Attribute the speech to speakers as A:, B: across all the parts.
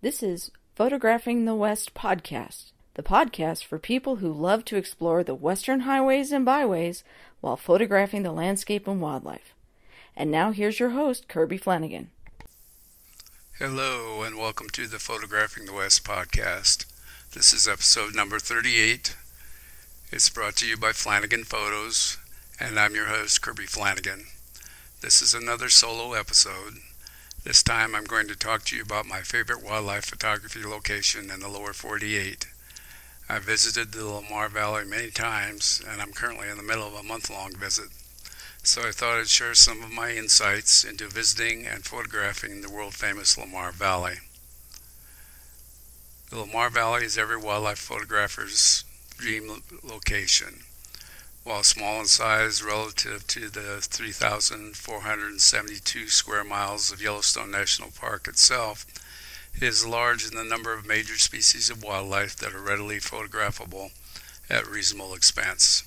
A: This is Photographing the West podcast, the podcast for people who love to explore the western highways and byways while photographing the landscape and wildlife. And now here's your host, Kirby Flanagan.
B: Hello, and welcome to the Photographing the West podcast. This is episode number 38. It's brought to you by Flanagan Photos, and I'm your host, Kirby Flanagan. This is another solo episode. This time I'm going to talk to you about my favorite wildlife photography location in the lower 48. I've visited the Lamar Valley many times, and I'm currently in the middle of a month-long visit. So I thought I'd share some of my insights into visiting and photographing the world-famous Lamar Valley. The Lamar Valley is every wildlife photographer's dream location. While small in size relative to the 3,472 square miles of Yellowstone National Park itself, it is large in the number of major species of wildlife that are readily photographable at reasonable expense.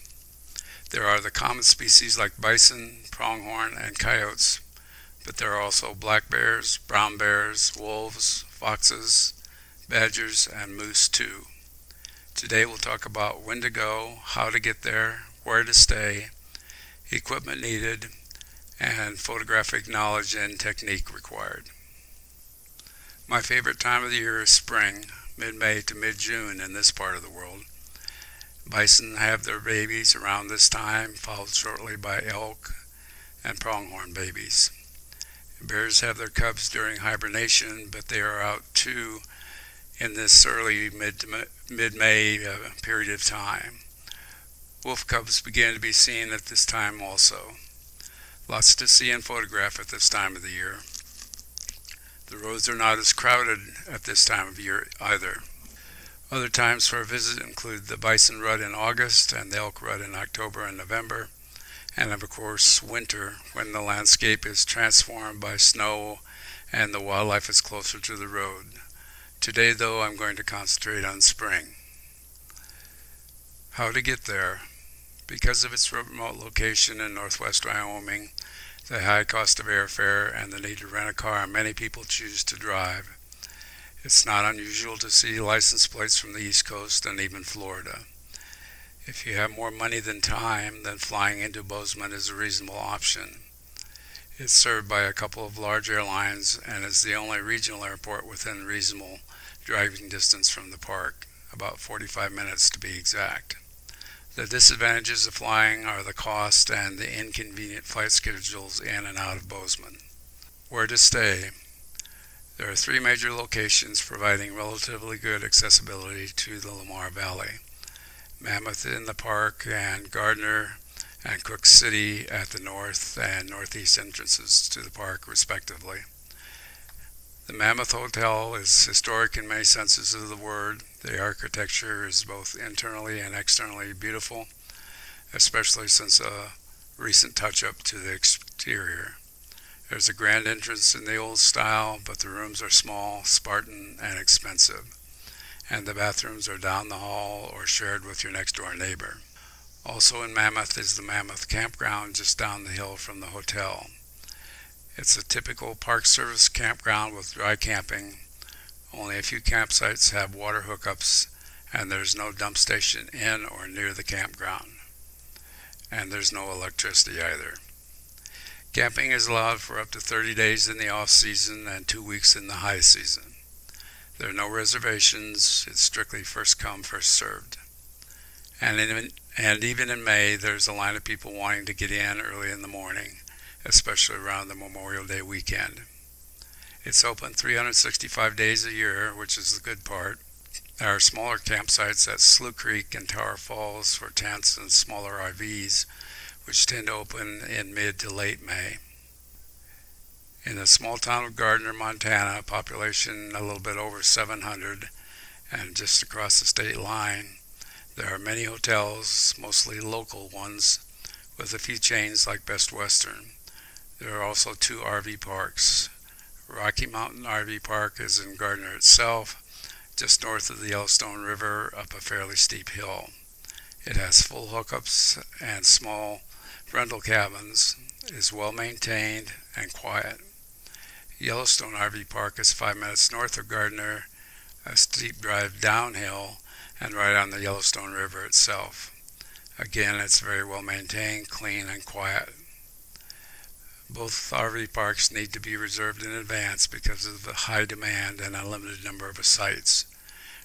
B: There are the common species like bison, pronghorn, and coyotes, but there are also black bears, brown bears, wolves, foxes, badgers, and moose too. Today we'll talk about when to go, how to get there, where to stay, equipment needed, and photographic knowledge and technique required. My favorite time of the year is spring, mid-May to mid-June in this part of the world. Bison have their babies around this time, followed shortly by elk and pronghorn babies. Bears have their cubs during hibernation, but they are out too in this early mid-May period of time. Wolf cubs begin to be seen at this time also. Lots to see and photograph at this time of the year. The roads are not as crowded at this time of year either. Other times for a visit include the bison rut in August and the elk rut in October and November, and of course winter, when the landscape is transformed by snow and the wildlife is closer to the road. Today, though, I'm going to concentrate on spring. How to get there. Because of its remote location in northwest Wyoming, the high cost of airfare, and the need to rent a car, many people choose to drive. It's not unusual to see license plates from the East Coast and even Florida. If you have more money than time, then flying into Bozeman is a reasonable option. It's served by a couple of large airlines and is the only regional airport within reasonable driving distance from the park, about 45 minutes to be exact. The disadvantages of flying are the cost and the inconvenient flight schedules in and out of Bozeman. Where to stay? There are three major locations providing relatively good accessibility to the Lamar Valley: Mammoth in the park and Gardiner and Cook City at the north and northeast entrances to the park, respectively. The Mammoth Hotel is historic in many senses of the word. The architecture is both internally and externally beautiful, especially since a recent touch-up to the exterior. There's a grand entrance in the old style, but the rooms are small, Spartan, and expensive, and the bathrooms are down the hall or shared with your next-door neighbor. Also in Mammoth is the Mammoth Campground just down the hill from the hotel. It's a typical Park Service campground with dry camping. Only a few campsites have water hookups, and there's no dump station in or near the campground. And there's no electricity either. Camping is allowed for up to 30 days in the off-season and 2 weeks in the high season. There are no reservations. It's strictly first come, first served. And even in May, there's a line of people wanting to get in early in the morning, especially around the Memorial Day weekend. It's open 365 days a year, which is the good part. There are smaller campsites at Slough Creek and Tower Falls for tents and smaller RVs, which tend to open in mid to late May. In the small town of Gardiner, Montana, population a little bit over 700, and just across the state line, there are many hotels, mostly local ones, with a few chains like Best Western. There are also two RV parks. Rocky Mountain RV Park is in Gardiner itself, just north of the Yellowstone River up a fairly steep hill. It has full hookups and small rental cabins, is well maintained and quiet. Yellowstone Rv Park is 5 minutes north of Gardiner, a steep drive downhill, and right on the Yellowstone River itself. Again, it's very well maintained, clean, and quiet. Both RV parks need to be reserved in advance because of the high demand and a limited number of sites.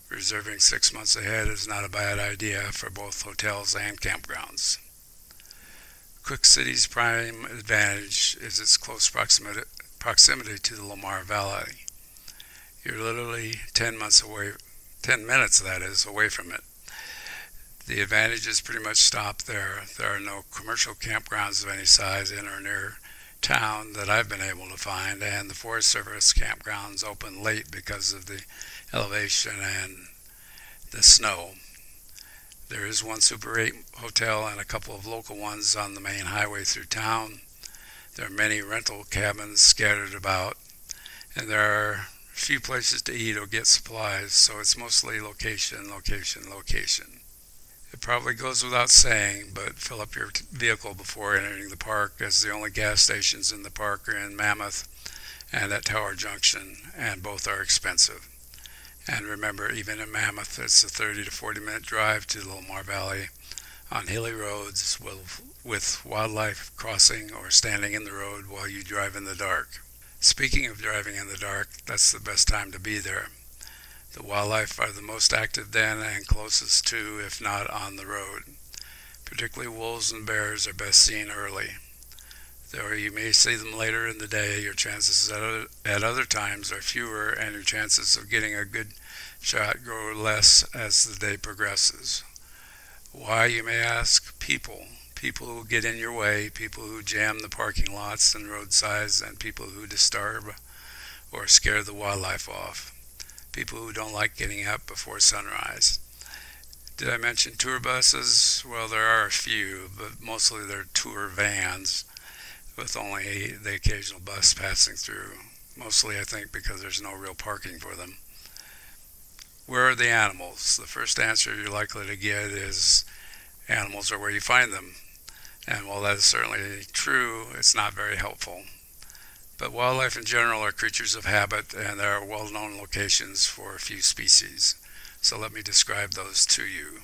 B: Reserving 6 months ahead is not a bad idea for both hotels and campgrounds. Quick City's prime advantage is its close proximity to the Lamar Valley. You're literally 10 minutes away from it. The advantages pretty much stop there. There are no commercial campgrounds of any size in or near town that I've been able to find, and the Forest Service campgrounds open late because of the elevation and the snow. There is one Super 8 hotel and a couple of local ones on the main highway through town. There are many rental cabins scattered about, and there are few places to eat or get supplies, so it's mostly location, location, location. It probably goes without saying, but fill up your vehicle before entering the park, as the only gas stations in the park are in Mammoth and at Tower Junction, and both are expensive. And remember, even in Mammoth, it's a 30 to 40 minute drive to the Lamar Valley on hilly roads with wildlife crossing or standing in the road while you drive in the dark. Speaking of driving in the dark, that's the best time to be there. The wildlife are the most active then and closest to, if not on the road. Particularly wolves and bears are best seen early. Though you may see them later in the day, your chances at other times are fewer, and your chances of getting a good shot grow less as the day progresses. Why, you may ask? People who get in your way, people who jam the parking lots and roadsides, and people who disturb or scare the wildlife off. People who don't like getting up before sunrise. Did I mention tour buses? Well, there are a few, but mostly they're tour vans with only the occasional bus passing through. Mostly, I think, because there's no real parking for them. Where are the animals? The first answer you're likely to get is animals are where you find them. And while that is certainly true, it's not very helpful. But wildlife in general are creatures of habit, and there are well-known locations for a few species. So let me describe those to you.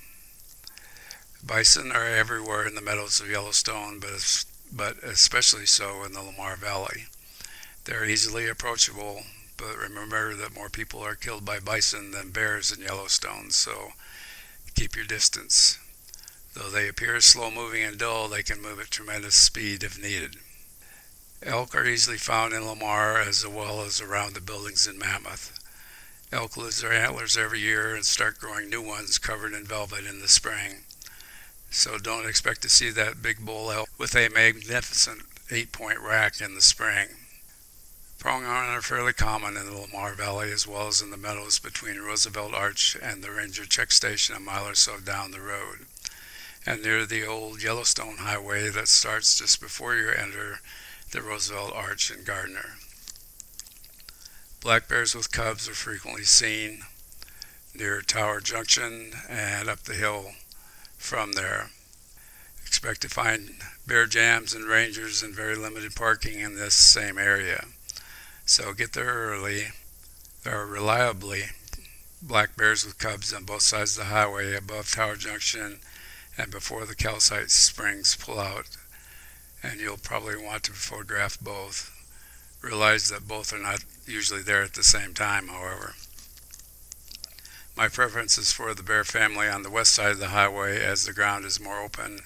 B: Bison are everywhere in the meadows of Yellowstone, but especially so in the Lamar Valley. They're easily approachable, but remember that more people are killed by bison than bears in Yellowstone, so keep your distance. Though they appear slow-moving and dull, they can move at tremendous speed if needed. Elk are easily found in Lamar as well as around the buildings in Mammoth. Elk lose their antlers every year and start growing new ones covered in velvet in the spring. So don't expect to see that big bull elk with a magnificent 8-point rack in the spring. Pronghorn are fairly common in the Lamar Valley as well as in the meadows between Roosevelt Arch and the Ranger Check Station a mile or so down the road, and near the old Yellowstone Highway that starts just before you enter the Roosevelt Arch in Gardiner. Black bears with cubs are frequently seen near Tower Junction and up the hill from there. Expect to find bear jams and rangers and very limited parking in this same area. So get there early. There are reliably black bears with cubs on both sides of the highway above Tower Junction and before the calcite springs pull out, and you'll probably want to photograph both. Realize that both are not usually there at the same time, however. My preference is for the bear family on the west side of the highway, as the ground is more open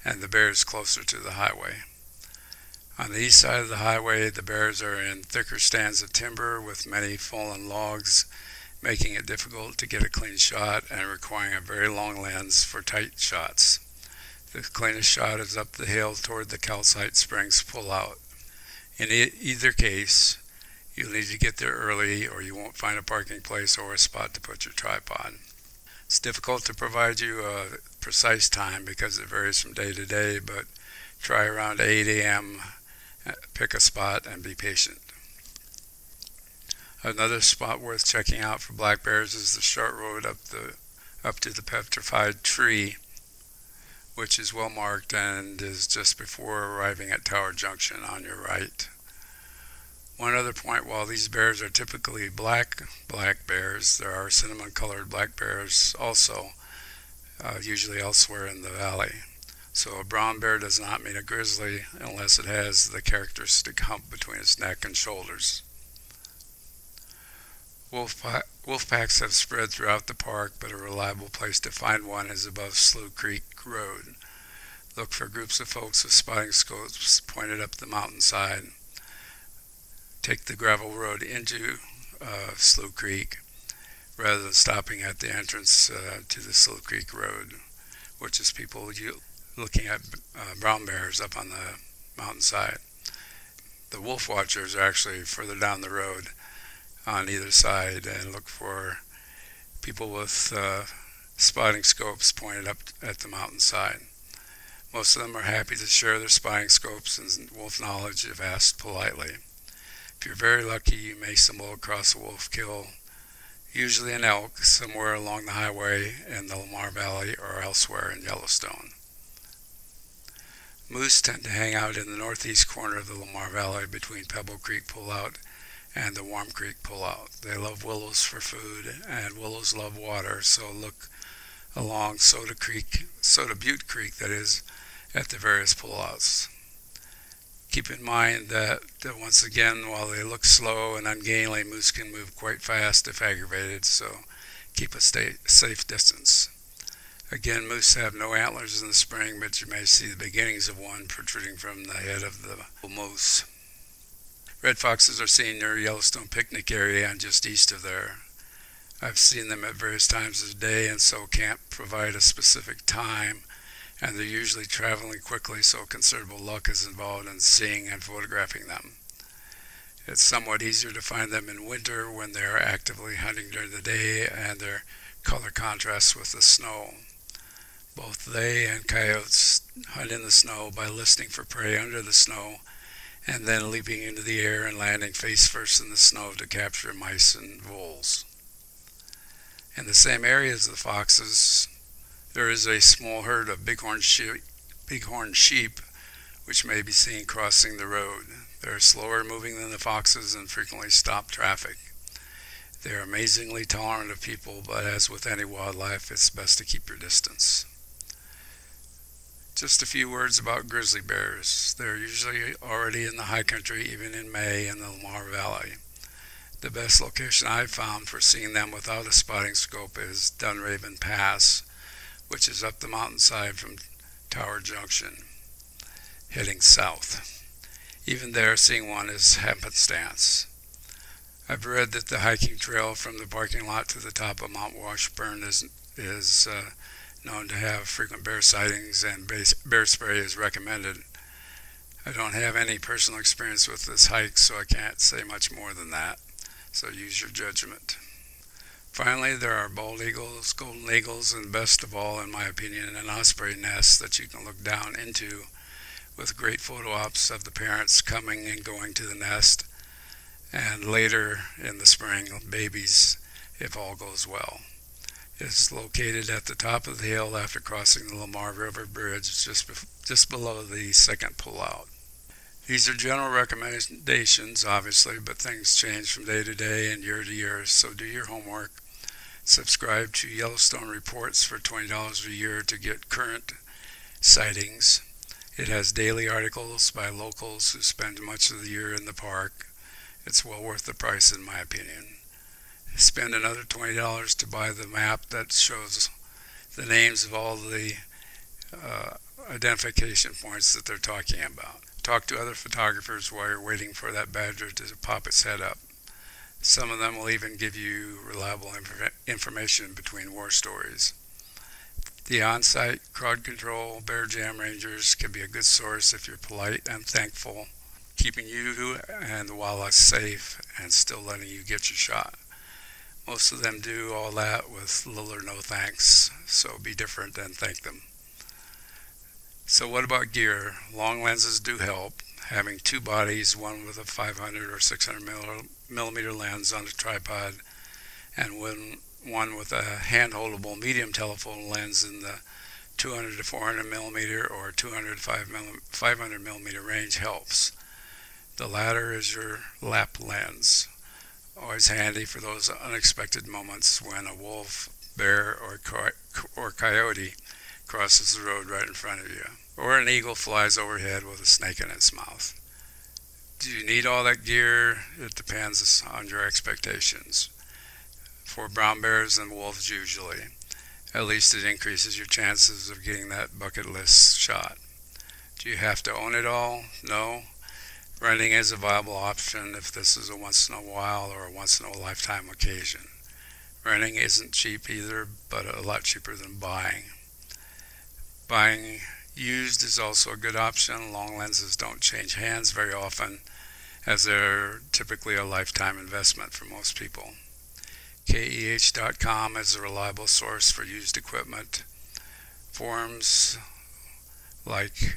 B: and the bears closer to the highway. On the east side of the highway, the bears are in thicker stands of timber with many fallen logs, making it difficult to get a clean shot and requiring a very long lens for tight shots. The cleanest shot is up the hill toward the calcite springs pullout. In either case, you'll need to get there early or you won't find a parking place or a spot to put your tripod. It's difficult to provide you a precise time because it varies from day to day, but try around 8 a.m., pick a spot, and be patient. Another spot worth checking out for black bears is the short road up to the petrified tree, which is well marked and is just before arriving at Tower Junction on your right. One other point, while these bears are typically black bears, there are cinnamon colored black bears also, usually elsewhere in the valley. So a brown bear does not mean a grizzly unless it has the characteristic hump between its neck and shoulders. Wolf packs have spread throughout the park, but a reliable place to find one is above Slough Creek Road. Look for groups of folks with spotting scopes pointed up the mountainside. Take the gravel road into Slough Creek rather than stopping at the entrance to the Slough Creek Road, which is people looking at brown bears up on the mountainside. The wolf watchers are actually further down the road on either side and look for people with spotting scopes pointed up at the mountainside. Most of them are happy to share their spotting scopes and wolf knowledge if asked politely. If you're very lucky, you may stumble across a wolf kill, usually an elk, somewhere along the highway in the Lamar Valley or elsewhere in Yellowstone. Moose tend to hang out in the northeast corner of the Lamar Valley between Pebble Creek Pullout and the Warm Creek Pullout. They love willows for food, and willows love water, so look along Soda Butte Creek, that is, at the various pullouts. Keep in mind that once again, while they look slow and ungainly, moose can move quite fast if aggravated, so keep a safe distance. Again, moose have no antlers in the spring, but you may see the beginnings of one protruding from the head of the moose. Red foxes are seen near Yellowstone picnic area and just east of there. I've seen them at various times of the day and so can't provide a specific time, and they're usually traveling quickly, so considerable luck is involved in seeing and photographing them. It's somewhat easier to find them in winter when they are actively hunting during the day and their color contrasts with the snow. Both they and coyotes hunt in the snow by listening for prey under the snow and then leaping into the air and landing face first in the snow to capture mice and voles. In the same area as the foxes, there is a small herd of bighorn sheep which may be seen crossing the road. They are slower moving than the foxes and frequently stop traffic. They are amazingly tolerant of people, but as with any wildlife, it's best to keep your distance. Just a few words about grizzly bears. They're usually already in the high country, even in May, in the Lamar Valley. The best location I've found for seeing them without a spotting scope is Dunraven Pass, which is up the mountainside from Tower Junction, heading south. Even there, seeing one is happenstance. I've read that the hiking trail from the parking lot to the top of Mount Washburn is known to have frequent bear sightings, and bear spray is recommended. I don't have any personal experience with this hike, so I can't say much more than that, so use your judgment. Finally, there are bald eagles, golden eagles, and best of all, in my opinion, an osprey nest that you can look down into with great photo ops of the parents coming and going to the nest, and later in the spring, babies, if all goes well. It's located at the top of the hill after crossing the Lamar River Bridge just below the second pullout. These are general recommendations, obviously, but things change from day to day and year to year, so do your homework. Subscribe to Yellowstone Reports for $20 a year to get current sightings. It has daily articles by locals who spend much of the year in the park. It's well worth the price, in my opinion. Spend another $20 to buy the map that shows the names of all the identification points that they're talking about. Talk to other photographers while you're waiting for that badger to pop its head up. Some of them will even give you reliable information between war stories. The on-site crowd control bear jam rangers can be a good source if you're polite and thankful, keeping you and the wildlife safe and still letting you get your shot. Most of them do all that with little or no thanks, so be different and thank them. So what about gear? Long lenses do help. Having two bodies, one with a 500 or 600 millimeter lens on a tripod, and one with a hand-holdable medium telephone lens in the 200 to 400 millimeter or 200 to 500 millimeter range helps. The latter is your lap lens, always handy for those unexpected moments when a wolf, bear, or coyote crosses the road right in front of you, or an eagle flies overhead with a snake in its mouth. Do you need all that gear? It depends on your expectations. For brown bears and wolves usually. At least it increases your chances of getting that bucket list shot. Do you have to own it all? No. Renting is a viable option if this is a once in a while or a once in a lifetime occasion. Renting isn't cheap either, but a lot cheaper than buying. Buying used is also a good option. Long lenses don't change hands very often, as they're typically a lifetime investment for most people. KEH.com is a reliable source for used equipment. Forums like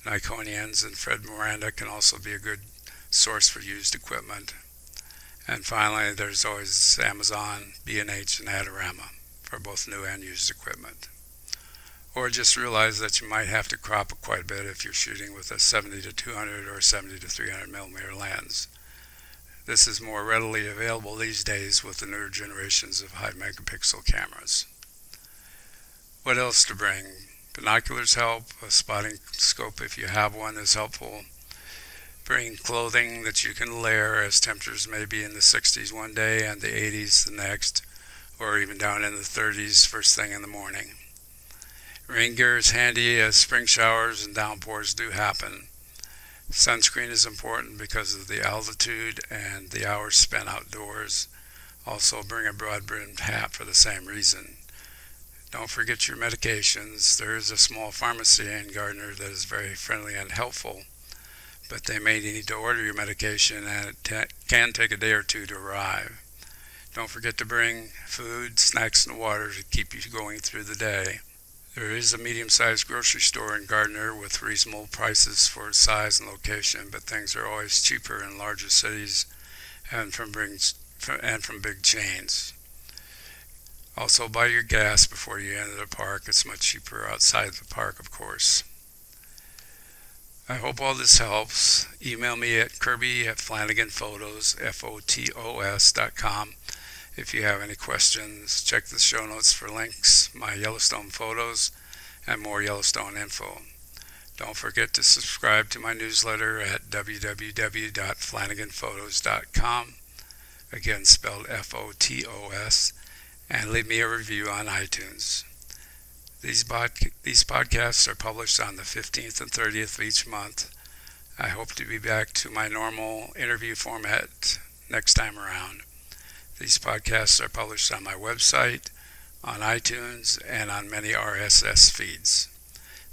B: Nikonians and Fred Miranda can also be a good source for used equipment. And finally, there's always Amazon, B&H, and Adorama for both new and used equipment. Or just realize that you might have to crop quite a bit if you're shooting with a 70 to 200 or 70 to 300 millimeter lens. This is more readily available these days with the newer generations of high megapixel cameras. What else to bring? Binoculars help. A spotting scope, if you have one, is helpful. Bring clothing that you can layer, as temperatures may be in the 60s one day and the 80s the next, or even down in the 30s first thing in the morning. Rain gear is handy as spring showers and downpours do happen. Sunscreen is important because of the altitude and the hours spent outdoors. Also bring a broad-brimmed hat for the same reason. Don't forget your medications. There is a small pharmacy in Gardiner that is very friendly and helpful, but they may need to order your medication and it can take a day or two to arrive. Don't forget to bring food, snacks, and water to keep you going through the day. There is a medium-sized grocery store in Gardiner with reasonable prices for size and location, but things are always cheaper in larger cities and from big chains. Also, buy your gas before you enter the park. It's much cheaper outside the park, of course. I hope all this helps. Email me at Kirby@FlanaganPhotos, Fotos.com. If you have any questions, check the show notes for links, my Yellowstone photos, and more Yellowstone info. Don't forget to subscribe to my newsletter at www.FlanaganPhotos.com, again spelled Fotos, and leave me a review on iTunes. These podcasts are published on the 15th and 30th of each month. I hope to be back to my normal interview format next time around. These podcasts are published on my website, on iTunes, and on many RSS feeds.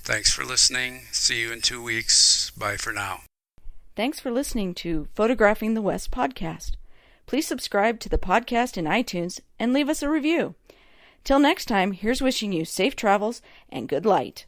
B: Thanks for listening. See you in 2 weeks. Bye for now.
A: Thanks for listening to Photographing the West podcast. Please subscribe to the podcast in iTunes and leave us a review. Till next time, here's wishing you safe travels and good light.